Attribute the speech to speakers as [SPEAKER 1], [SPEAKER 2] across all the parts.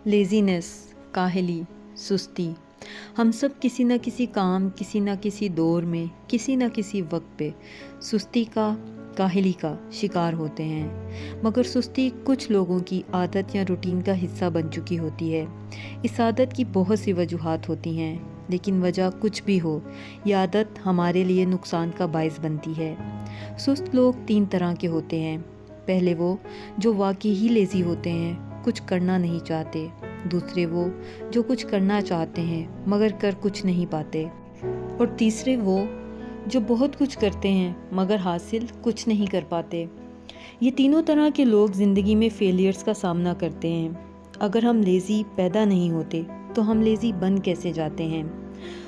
[SPEAKER 1] لیزینس، کاہلی، سستی، ہم سب کسی نہ کسی کام، کسی نہ کسی دور میں، کسی نہ کسی وقت پہ سستی کا، کاہلی کا شکار ہوتے ہیں۔ مگر سستی کچھ لوگوں کی عادت یا روٹین کا حصہ بن چکی ہوتی ہے۔ اس عادت کی بہت سی وجوہات ہوتی ہیں، لیکن وجہ کچھ بھی ہو، یہ عادت ہمارے لیے نقصان کا باعث بنتی ہے۔ سست لوگ 3 طرح کے ہوتے ہیں۔ پہلے وہ جو واقعی ہی لیزی ہوتے ہیں، کچھ کرنا نہیں چاہتے۔ دوسرے وہ جو کچھ کرنا چاہتے ہیں مگر کر کچھ نہیں پاتے۔ اور تیسرے وہ جو بہت کچھ کرتے ہیں مگر حاصل کچھ نہیں کر پاتے۔ یہ تینوں طرح کے لوگ زندگی میں فیلیئرز کا سامنا کرتے ہیں۔ اگر ہم لیزی پیدا نہیں ہوتے تو ہم لیزی بن کیسے جاتے ہیں؟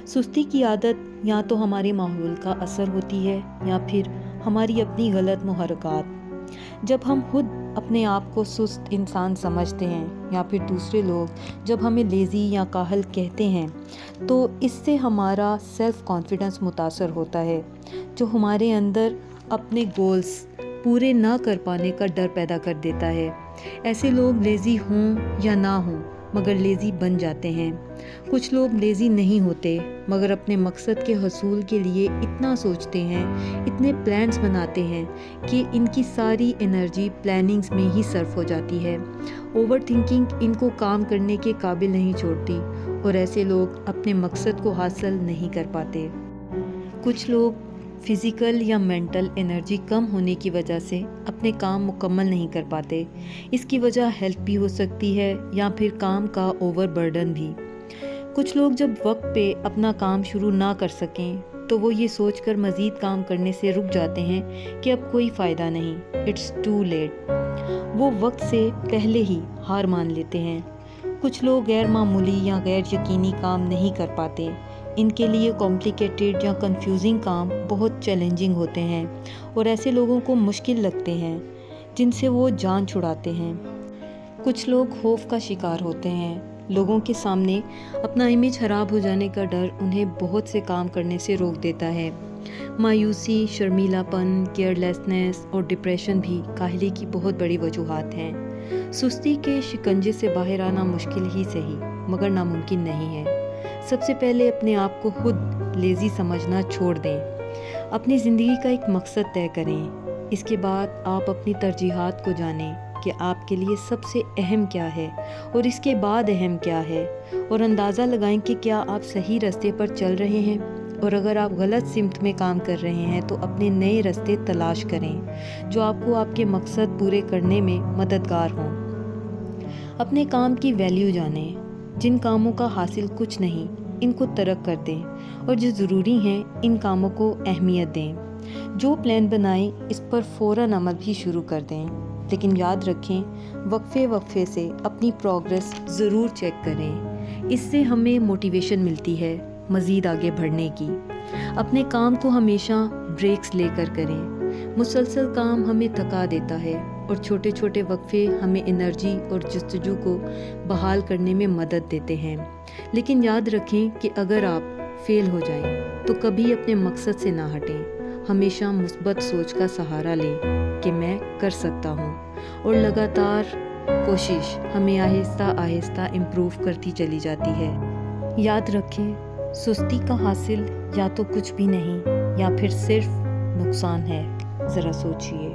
[SPEAKER 1] سستی کی عادت یا تو ہمارے ماحول کا اثر ہوتی ہے یا پھر ہماری اپنی غلط محرکات۔ جب ہم خود اپنے آپ کو سست انسان سمجھتے ہیں یا پھر دوسرے لوگ جب ہمیں لیزی یا کاہل کہتے ہیں تو اس سے ہمارا سیلف کانفیڈنس متاثر ہوتا ہے، جو ہمارے اندر اپنے گولز پورے نہ کر پانے کا ڈر پیدا کر دیتا ہے۔ ایسے لوگ لیزی ہوں یا نہ ہوں مگر لیزی بن جاتے ہیں۔ کچھ لوگ لیزی نہیں ہوتے مگر اپنے مقصد کے حصول کے لیے اتنا سوچتے ہیں، اتنے پلانز بناتے ہیں کہ ان کی ساری انرجی پلاننگز میں ہی صرف ہو جاتی ہے۔ اوور تھنکنگ ان کو کام کرنے کے قابل نہیں چھوڑتی اور ایسے لوگ اپنے مقصد کو حاصل نہیں کر پاتے۔ کچھ لوگ فزیکل یا مینٹل انرجی کم ہونے کی وجہ سے اپنے کام مکمل نہیں کر پاتے۔ اس کی وجہ ہیلتھ بھی ہو سکتی ہے یا پھر کام کا اوور برڈن بھی۔ کچھ لوگ جب وقت پہ اپنا کام شروع نہ کر سکیں تو وہ یہ سوچ کر مزید کام کرنے سے رک جاتے ہیں کہ اب کوئی فائدہ نہیں، اٹس ٹو لیٹ۔ وہ وقت سے پہلے ہی ہار مان لیتے ہیں۔ کچھ لوگ غیر معمولی یا غیر یقینی کام نہیں کر پاتے۔ ان کے لیے کمپلیکیٹڈ یا کنفیوزنگ کام بہت چیلنجنگ ہوتے ہیں اور ایسے لوگوں کو مشکل لگتے ہیں جن سے وہ جان چھڑاتے ہیں۔ کچھ لوگ خوف کا شکار ہوتے ہیں۔ لوگوں کے سامنے اپنا امیج خراب ہو جانے کا ڈر انہیں بہت سے کام کرنے سے روک دیتا ہے۔ مایوسی، شرمیلا پن، کیئر لیسنس اور ڈپریشن بھی کاہلی کی بہت بڑی وجوہات ہیں۔ سستی کے شکنجے سے باہر آنا مشکل ہی صحیح مگر ناممکن نہیں ہے۔ سب سے پہلے اپنے آپ کو خود لیزی سمجھنا چھوڑ دیں۔ اپنی زندگی کا ایک مقصد طے کریں۔ اس کے بعد آپ اپنی ترجیحات کو جانیں کہ آپ کے لیے سب سے اہم کیا ہے اور اس کے بعد اہم کیا ہے، اور اندازہ لگائیں کہ کیا آپ صحیح راستے پر چل رہے ہیں، اور اگر آپ غلط سمت میں کام کر رہے ہیں تو اپنے نئے راستے تلاش کریں جو آپ کو آپ کے مقصد پورے کرنے میں مددگار ہوں۔ اپنے کام کی ویلیو جانیں۔ جن کاموں کا حاصل کچھ نہیں ان کو ترک کر دیں اور جو ضروری ہیں ان کاموں کو اہمیت دیں۔ جو پلان بنائیں اس پر فوراً عمل بھی شروع کر دیں، لیکن یاد رکھیں وقفے سے اپنی پروگریس ضرور چیک کریں۔ اس سے ہمیں موٹیویشن ملتی ہے مزید آگے بڑھنے کی۔ اپنے کام کو ہمیشہ بریکس لے کر کریں۔ مسلسل کام ہمیں تھکا دیتا ہے اور چھوٹے چھوٹے وقفے ہمیں انرجی اور جستجو کو بحال کرنے میں مدد دیتے ہیں۔ لیکن یاد رکھیں کہ اگر آپ فیل ہو جائیں تو کبھی اپنے مقصد سے نہ ہٹیں۔ ہمیشہ مثبت سوچ کا سہارا لیں کہ میں کر سکتا ہوں، اور لگاتار کوشش ہمیں آہستہ آہستہ امپروو کرتی چلی جاتی ہے۔ یاد رکھیں سستی کا حاصل یا تو کچھ بھی نہیں یا پھر صرف نقصان ہے۔ ذرا سوچئے۔